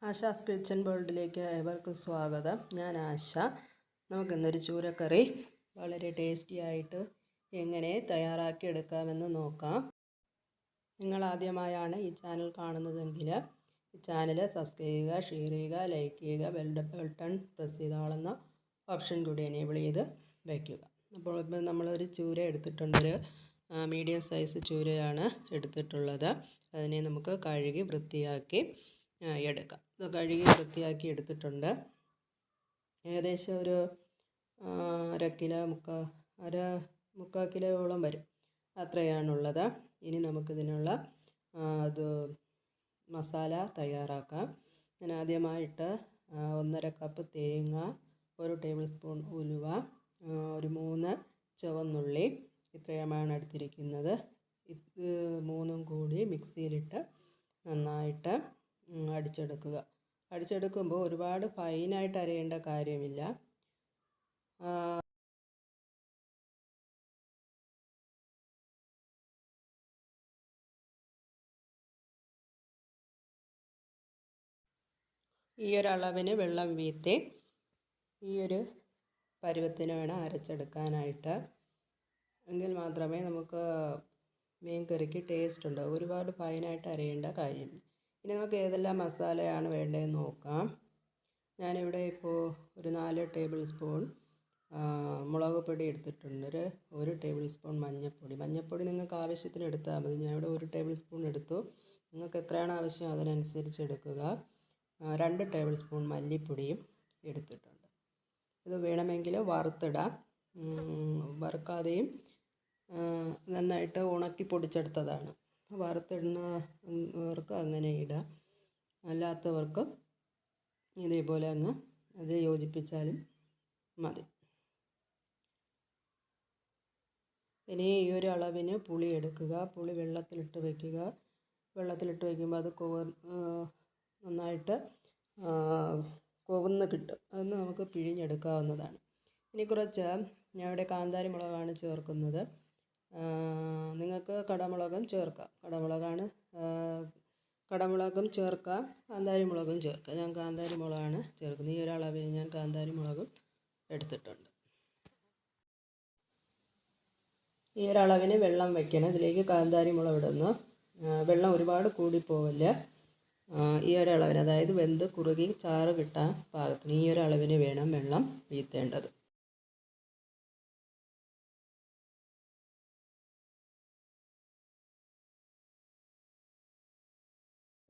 Asha's kitchen വേൾഡിലേക്ക് ഏവർക്കും സ്വാഗതം. ഞാൻ ആശ. നമുക്കിന്നൊരു ചൂരക്കറി വളരെ ടേസ്റ്റി ആയിട്ട് എങ്ങനെ തയ്യാറാക്കി എടുക്കാമെന്ന് നോക്കാം. നിങ്ങൾ ആദ്യമായാണ് ഈ ചാനൽ കാണുന്നതെങ്കിൽ ഈ ചാനൽ സബ്സ്ക്രൈബ് ചെയ്യുക, ഷെയർ ചെയ്യുക, ലൈക്ക് ചെയ്യുക, ബെൽ ബട്ടൺ പ്രസ് ചെയ്താളെന്ന ഓപ്ഷൻ കൂടി എനേബിൾ ചെയ്ത് വയ്ക്കുക. അപ്പോൾ ഇപ്പം നമ്മളൊരു ചൂര എടുത്തിട്ടുണ്ടൊരു മീഡിയം സൈസ് ചൂരയാണ് എടുത്തിട്ടുള്ളത്. അതിനെ നമുക്ക് കഴുകി വൃത്തിയാക്കി എടുക്കാം. ഇത് കഴുകി വൃത്തിയാക്കി എടുത്തിട്ടുണ്ട്. ഏകദേശം ഒരു മുക്കാൽ കിലോയോളം വരും. അത്രയാണുള്ളത്. ഇനി നമുക്കിതിനുള്ള മസാല തയ്യാറാക്കാം. ഞാൻ ആദ്യമായിട്ട് 1.5 കപ്പ് തേങ്ങ, 1 ടേബിൾ സ്പൂൺ ഉലുവ, ഒരു 3 ചുവന്നുള്ളി, ഇത്രയുമാണ് എടുത്തിരിക്കുന്നത്. ഇത് മൂന്നും കൂടി മിക്സിയിലിട്ട് നന്നായിട്ട് അടിച്ചെടുക്കുക. അടിച്ചെടുക്കുമ്പോൾ ഒരുപാട് ഫൈനായിട്ട് അരയേണ്ട കാര്യമില്ല. ഈ ഒരു അളവിന് വെള്ളം വീഴ്ത്തി ഈ ഒരു പരുവത്തിന് വേണം അരച്ചെടുക്കാനായിട്ട്. എങ്കിൽ മാത്രമേ നമുക്ക് മീൻ കറിക്ക് ടേസ്റ്റ് ഉണ്ടാവും. ഒരുപാട് ഫൈനായിട്ട് അരയേണ്ട കാര്യമില്ല. ഇനി നമുക്ക് ഏതെല്ലാം മസാലയാണ് വേണ്ടതെന്ന് നോക്കാം. ഞാനിവിടെ ഇപ്പോൾ ഒരു 4 ടേബിൾ സ്പൂൺ മുളക് പൊടി എടുത്തിട്ടുണ്ട്. ഒരു ടേബിൾ സ്പൂൺ മഞ്ഞൾപ്പൊടി നിങ്ങൾക്ക് ആവശ്യത്തിന് എടുത്താൽ മതി. ഞാനിവിടെ 1 ടേബിൾ സ്പൂൺ എടുത്തു. നിങ്ങൾക്ക് എത്രയാണ് ആവശ്യം അതിനനുസരിച്ച് എടുക്കുക. 2 ടേബിൾ സ്പൂൺ മല്ലിപ്പൊടിയും എടുത്തിട്ടുണ്ട്. ഇത് വേണമെങ്കിൽ വറുത്തിടാം. വറുക്കാതെയും നന്നായിട്ട് ഉണക്കി പൊടിച്ചെടുത്തതാണ്. വറുത്തിടുന്നവർക്ക് അങ്ങനെ ഇടാം. അല്ലാത്തവർക്ക് ഇതേപോലെ അങ്ങ് അത് യോജിപ്പിച്ചാലും മതി. ഇനി ഈ ഒരു അളവിന് പുളി എടുക്കുക. പുളി വെള്ളത്തിലിട്ട് വയ്ക്കുക. വെള്ളത്തിലിട്ട് വയ്ക്കുമ്പോൾ അത് നന്നായിട്ട് കുവന്ന് കിട്ടും. അതൊന്ന് നമുക്ക് പിഴിഞ്ഞെടുക്കാവുന്നതാണ്. ഇനി കുറച്ച് ഞാൻ ഇവിടെ കാന്താരി മുളകാണ് ചേർക്കുന്നത്. നിങ്ങൾക്ക് കടമുളകും ചേർക്കാം. കടമുളകും ചേർക്കാം, കാന്താരി മുളകും ചേർക്കാം. ഞാൻ കാന്താരി മുളകാണ് ചേർക്കുന്നത്. ഈ ഒരളവിന് ഞാൻ കാന്താരി മുളകും എടുത്തിട്ടുണ്ട്. ഈ ഒരളവിന് വെള്ളം വയ്ക്കണം. ഇതിലേക്ക് കാന്താരി മുളക് ഇടുന്നു. വെള്ളം ഒരുപാട് കൂടിപ്പോവില്ല. ഈ ഒരളവിന്, അതായത് വെന്ത് കുറുകി ചാറ് കിട്ടാൻ പാകത്തിന് ഈ ഒരളവിന് വേണം വെള്ളം വീഴ്ത്തേണ്ടത്.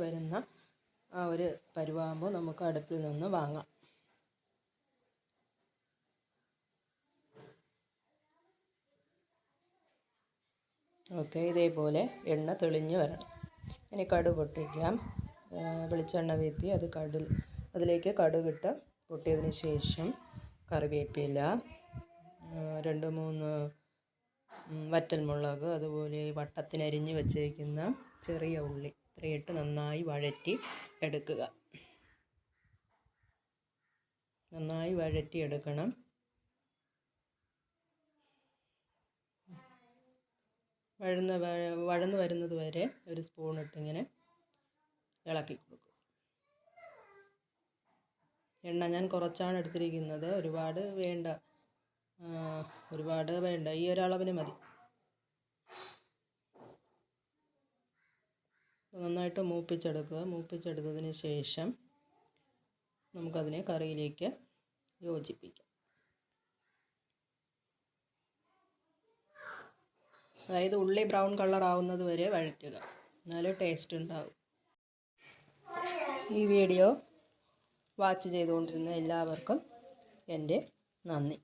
വരുന്ന ആ ഒരു പരുവാകുമ്പോൾ നമുക്ക് അടുപ്പിൽ നിന്ന് വാങ്ങാം. ഓക്കെ, ഇതേപോലെ എണ്ണ തെളിഞ്ഞ് വരണം. ഇനി കടുക് പൊട്ടിക്കാം. വെളിച്ചെണ്ണ വീഴ്ത്തി അതിലേക്ക് കടുകിട്ട് പൊട്ടിയതിന് ശേഷം കറിവേപ്പില, 2-3 വറ്റൽമുളക്, അതുപോലെ വട്ടത്തിനരിഞ്ഞ് വെച്ചേക്കുന്ന ചെറിയ ഉള്ളി ഇത്രയിട്ട് നന്നായി വഴറ്റി എടുക്കുക. നന്നായി വഴറ്റിയെടുക്കണം. വഴന്ന് വരുന്നത് വരെ ഒരു സ്പൂണിട്ടിങ്ങനെ ഇളക്കി കൊടുക്കും. എണ്ണ ഞാൻ കുറച്ചാണ് എടുത്തിരിക്കുന്നത്. ഒരുപാട് വേണ്ട. ഈ ഒരളവിന് മതി. നന്നായിട്ട് മൂപ്പിച്ചെടുക്കുക. മൂപ്പിച്ചെടുത്തതിന് ശേഷം നമുക്കതിനെ കറിയിലേക്ക് യോജിപ്പിക്കാം. അതായത് ഉള്ളി ബ്രൗൺ കളർ ആവുന്നത് വരെ വഴറ്റുക. എന്നാലേ ടേസ്റ്റ് ഉണ്ടാവും. ഈ വീഡിയോ വാച്ച് ചെയ്തുകൊണ്ടിരുന്ന എല്ലാവർക്കും എൻ്റെ നന്ദി.